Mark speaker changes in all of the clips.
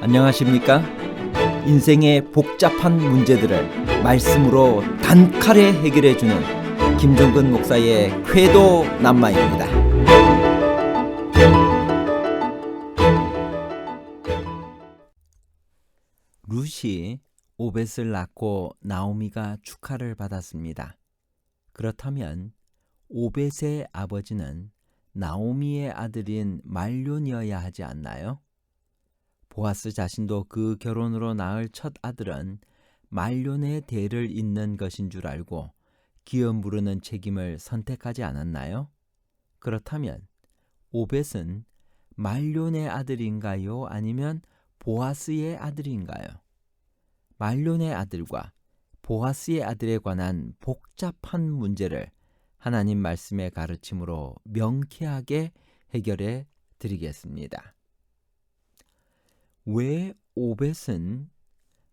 Speaker 1: 안녕하십니까? 인생의 복잡한 문제들을 말씀으로 단칼에 해결해주는 김종근 목사의 쾌도 남마입니다. 룻이 오벳을 낳고 나오미가 축하를 받았습니다. 그렇다면 오벳의 아버지는 나오미의 아들인 말론이어야 하지 않나요? 보아스 자신도 그 결혼으로 낳을 첫 아들은 말론의 대를 잇는 것인 줄 알고 기업 무르는 책임을 선택하지 않았나요? 그렇다면 오벳은 말론의 아들인가요? 아니면 보아스의 아들인가요? 말론의 아들과 보아스의 아들에 관한 복잡한 문제를 하나님 말씀의 가르침으로 명쾌하게 해결해 드리겠습니다. 왜 오벳은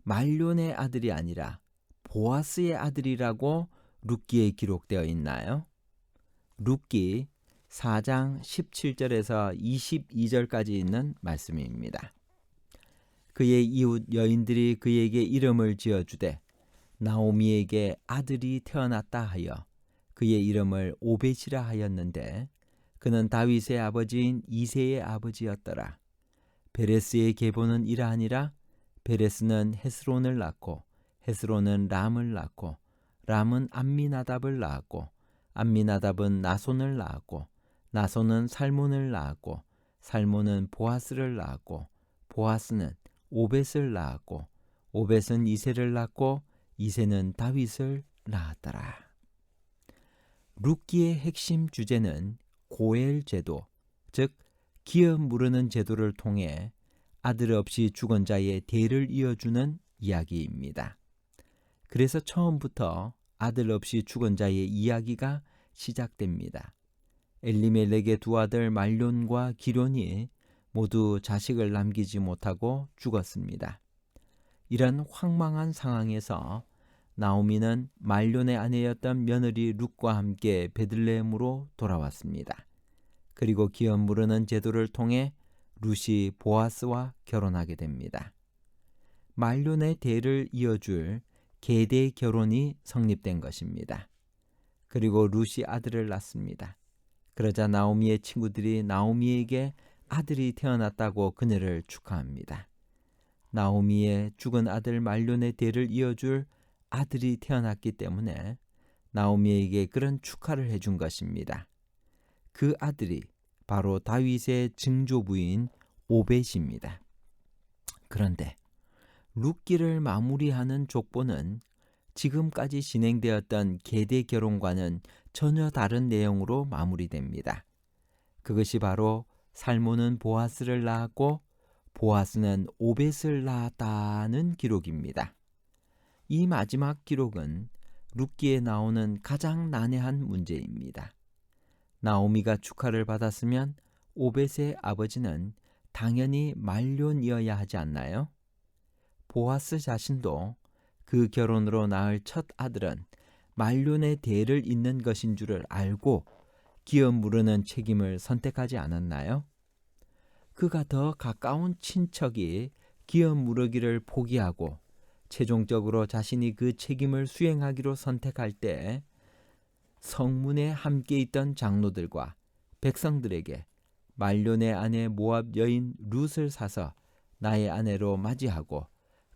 Speaker 1: 말론의 아들이 아니라 보아스의 아들이라고 룻기에 기록되어 있나요? 룻기 4장 17절에서 22절까지 있는 말씀입니다. 그의 이웃 여인들이 그에게 이름을 지어주되 나오미에게 아들이 태어났다 하여 그의 이름을 오벳이라 하였는데 그는 다윗의 아버지인 이새의 아버지였더라. 베레스의 계보는 이러하니라. 베레스는 헤스론을 낳고 헤스론은 람을 낳고 람은 암미나답을 낳았고 암미나답은 나손을 낳았고 나손은 살몬을 낳았고 살몬은 보아스를 낳았고 보아스는 오벳을 낳았고 오벳은 이새를 낳고 이새는 다윗을 낳았더라. 룻기의 핵심 주제는 고엘 제도, 즉 기업 무르는 제도를 통해 아들 없이 죽은 자의 대를 이어주는 이야기입니다. 그래서 처음부터 아들 없이 죽은 자의 이야기가 시작됩니다. 엘리멜렉의 두 아들 말론과 기론이 모두 자식을 남기지 못하고 죽었습니다. 이런 황망한 상황에서 나오미는 말론의 아내였던 며느리 룻과 함께 베들레헴으로 돌아왔습니다. 그리고 기업 무르는 제도를 통해 룻이 보아스와 결혼하게 됩니다. 말론의 대를 이어줄 계대 결혼이 성립된 것입니다. 그리고 룻이 아들을 낳습니다. 그러자 나오미의 친구들이 나오미에게 아들이 태어났다고 그녀를 축하합니다. 나오미의 죽은 아들 말론의 대를 이어줄 아들이 태어났기 때문에 나오미에게 그런 축하를 해준 것입니다. 그 아들이 바로 다윗의 증조부인 오벳입니다. 그런데 룻기를 마무리하는 족보는 지금까지 진행되었던 계대 결혼과는 전혀 다른 내용으로 마무리됩니다. 그것이 바로 살몬은 보아스를 낳았고 보아스는 오벳을 낳았다는 기록입니다. 이 마지막 기록은 룻기에 나오는 가장 난해한 문제입니다. 나오미가 축하를 받았으면 오벳의 아버지는 당연히 말론이어야 하지 않나요? 보아스 자신도 그 결혼으로 낳을 첫 아들은 말론의 대를 잇는 것인 줄을 알고 기업 무르는 책임을 선택하지 않았나요? 그가 더 가까운 친척이 기업 무르기를 포기하고 최종적으로 자신이 그 책임을 수행하기로 선택할 때 성문에 함께 있던 장로들과 백성들에게 말론의 아내 모압 여인 룻을 사서 나의 아내로 맞이하고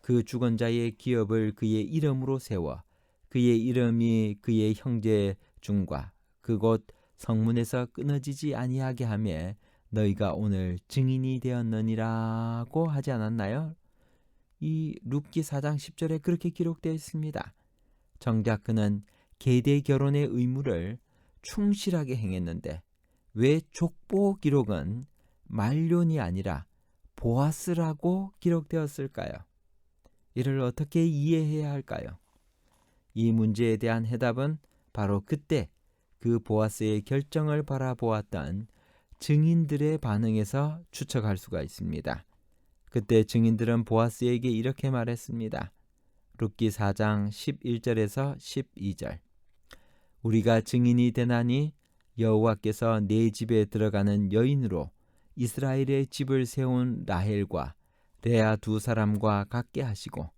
Speaker 1: 그 죽은 자의 기업을 그의 이름으로 세워 그의 이름이 그의 형제 중과 그곳 성문에서 끊어지지 아니하게 하며 너희가 오늘 증인이 되었느니라고 하지 않았나요? 이 룻기 4장 10절에 그렇게 기록되어 있습니다. 정작 그는 계대 결혼의 의무를 충실하게 행했는데 왜 족보 기록은 말론이 아니라 보아스라고 기록되었을까요? 이를 어떻게 이해해야 할까요? 이 문제에 대한 해답은 바로 그때 그 보아스의 결정을 바라보았던 증인들의 반응에서 추측할 수가 있습니다. 그때 증인들은 보아스에게 이렇게 말했습니다. 룻기 4장 11절에서 12절. 우리가 증인이 되나니 여호와께서 내 집에 들어가는 여인으로 이스라엘의 집을 세운 라헬과 레아 두 사람과 같게 하시고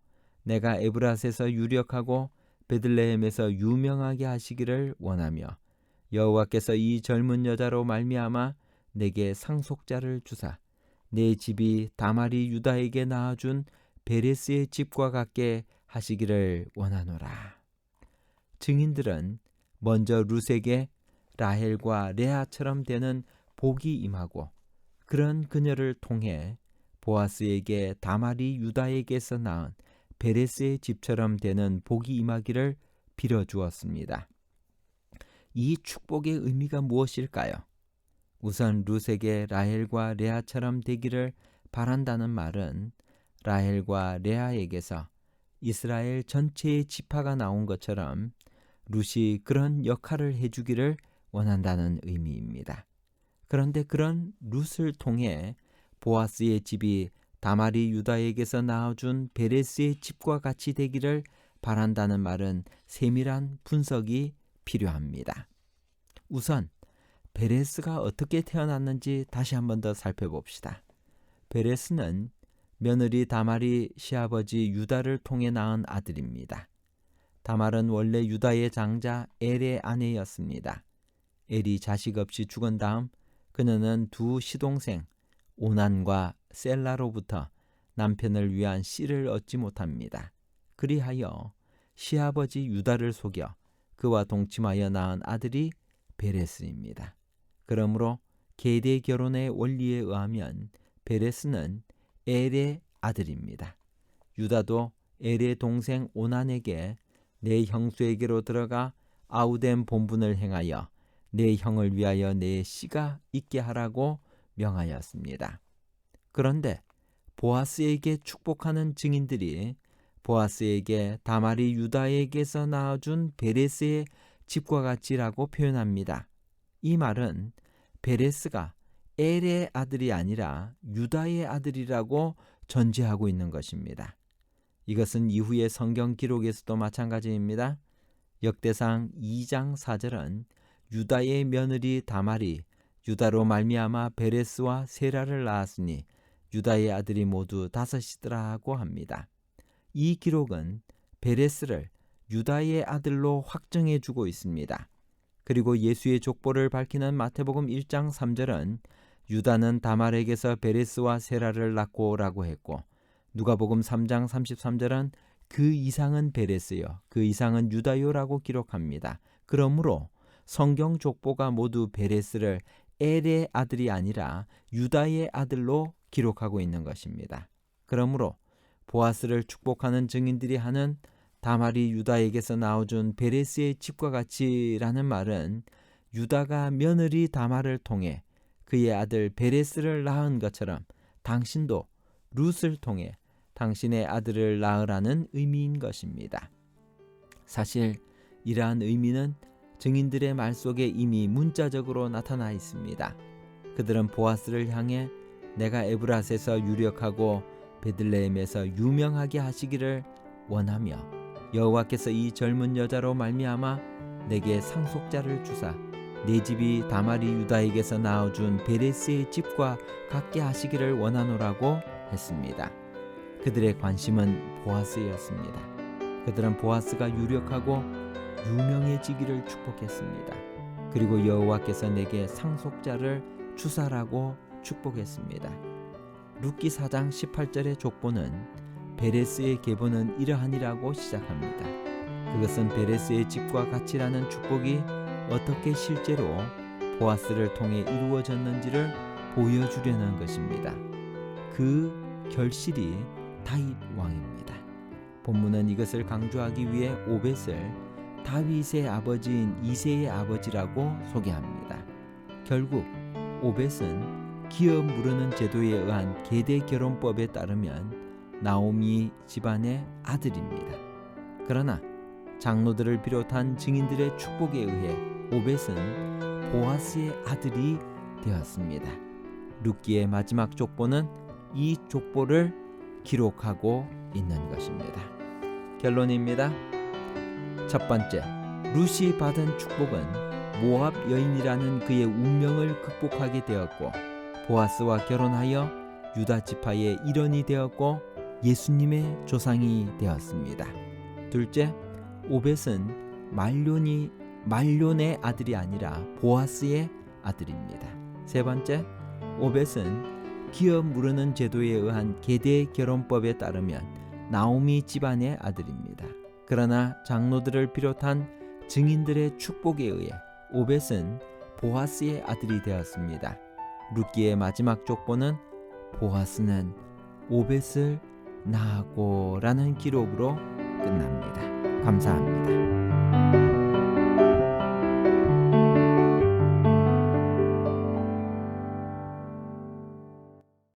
Speaker 1: 내가 에브랏에서 유력하고 베들레헴에서 유명하게 하시기를 원하며 여호와께서 이 젊은 여자로 말미암아 내게 상속자를 주사 내 집이 다말이 유다에게 낳아준 베레스의 집과 같게 하시기를 원하노라. 증인들은 먼저 룻에게 라헬과 레아처럼 되는 복이 임하고 그런 그녀를 통해 보아스에게 다말이 유다에게서 낳은 베레스의 집처럼 되는 복이 임하기를 빌어주었습니다. 이 축복의 의미가 무엇일까요? 우선 룻에게 라헬과 레아처럼 되기를 바란다는 말은 라헬과 레아에게서 이스라엘 전체의 지파가 나온 것처럼 룻이 그런 역할을 해주기를 원한다는 의미입니다. 그런데 그런 룻을 통해 보아스의 집이 다말이 유다에게서 낳아준 베레스의 집과 같이 되기를 바란다는 말은 세밀한 분석이 필요합니다. 우선 베레스가 어떻게 태어났는지 다시 한 번 더 살펴봅시다. 베레스는 며느리 다말이 시아버지 유다를 통해 낳은 아들입니다. 다말은 원래 유다의 장자 엘의 아내였습니다. 엘이 자식 없이 죽은 다음 그녀는 두 시동생 오난과 셀라로부터 남편을 위한 씨를 얻지 못합니다. 그리하여 시아버지 유다를 속여 그와 동침하여 낳은 아들이 베레스입니다. 그러므로 계대 결혼의 원리에 의하면 베레스는 엘의 아들입니다. 유다도 엘의 동생 오난에게 내 형수에게로 들어가 아우된 본분을 행하여 내 형을 위하여 내 씨가 있게 하라고 명하였습니다. 그런데 보아스에게 축복하는 증인들이 보아스에게 다말이 유다에게서 낳아준 베레스의 집과 같이라고 표현합니다. 이 말은 베레스가 엘의 아들이 아니라 유다의 아들이라고 전제하고 있는 것입니다. 이것은 이후의 성경 기록에서도 마찬가지입니다. 역대상 2장 4절은 유다의 며느리 다말이 유다로 말미암아 베레스와 세라를 낳았으니 유다의 아들이 모두 5이더라 하고 합니다. 이 기록은 베레스를 유다의 아들로 확정해 주고 있습니다. 그리고 예수의 족보를 밝히는 마태복음 1장 3절은 유다는 다말에게서 베레스와 세라를 낳고라고 했고 누가복음 3장 33절은 그 이상은 베레스요 그 이상은 유다요라고 기록합니다. 그러므로 성경 족보가 모두 베레스를 엘의 아들이 아니라 유다의 아들로 기록하고 있는 것입니다. 그러므로 보아스를 축복하는 증인들이 하는 다말이 유다에게서 낳아준 베레스의 집과 같이라는 말은 유다가 며느리 다말을 통해 그의 아들 베레스를 낳은 것처럼 당신도 룻을 통해 당신의 아들을 낳으라는 의미인 것입니다. 사실 이러한 의미는 증인들의 말 속에 이미 문자적으로 나타나 있습니다. 그들은 보아스를 향해 내가 에브랏에서 유력하고 베들레헴에서 유명하게 하시기를 원하며 여호와께서 이 젊은 여자로 말미암아 내게 상속자를 주사 내 집이 다말이 유다에게서 낳아준 베레스의 집과 같게 하시기를 원하노라고 했습니다. 그들의 관심은 보아스였습니다. 그들은 보아스가 유력하고 유명해지기를 축복했습니다. 그리고 여호와께서 내게 상속자를 주사라고 축복했습니다. 룻기 4장 18절의 족보는 베레스의 계보는 이러하니라고 시작합니다. 그것은 베레스의 집과 같이라는 축복이 어떻게 실제로 보아스를 통해 이루어졌는지를 보여주려는 것입니다. 그 결실이 다윗 왕입니다. 본문은 이것을 강조하기 위해 오벳을 다윗의 아버지인 이새의 아버지라고 소개합니다. 결국 오벳은 기업 무르는 제도에 의한 계대 결혼법에 따르면 나오미 집안의 아들입니다. 그러나 장로들을 비롯한 증인들의 축복에 의해 오벳은 보아스의 아들이 되었습니다. 룻기의 마지막 족보는 이 족보를 기록하고 있는 것입니다. 결론입니다. 첫 번째, 룻이 받은 축복은 모압 여인이라는 그의 운명을 극복하게 되었고 보아스와 결혼하여 유다 지파의 일원이 되었고 예수님의 조상이 되었습니다. 둘째, 오벳은 말론의 아들이 아니라 보아스의 아들입니다. 세 번째, 오벳은 기업 무르는 제도에 의한 계대 결혼법에 따르면 나오미 집안의 아들입니다. 그러나 장로들을 비롯한 증인들의 축복에 의해 오벳은 보아스의 아들이 되었습니다. 룻기의 마지막 족보는 보아스는 오벳을 낳았고라는 기록으로 끝납니다. 감사합니다.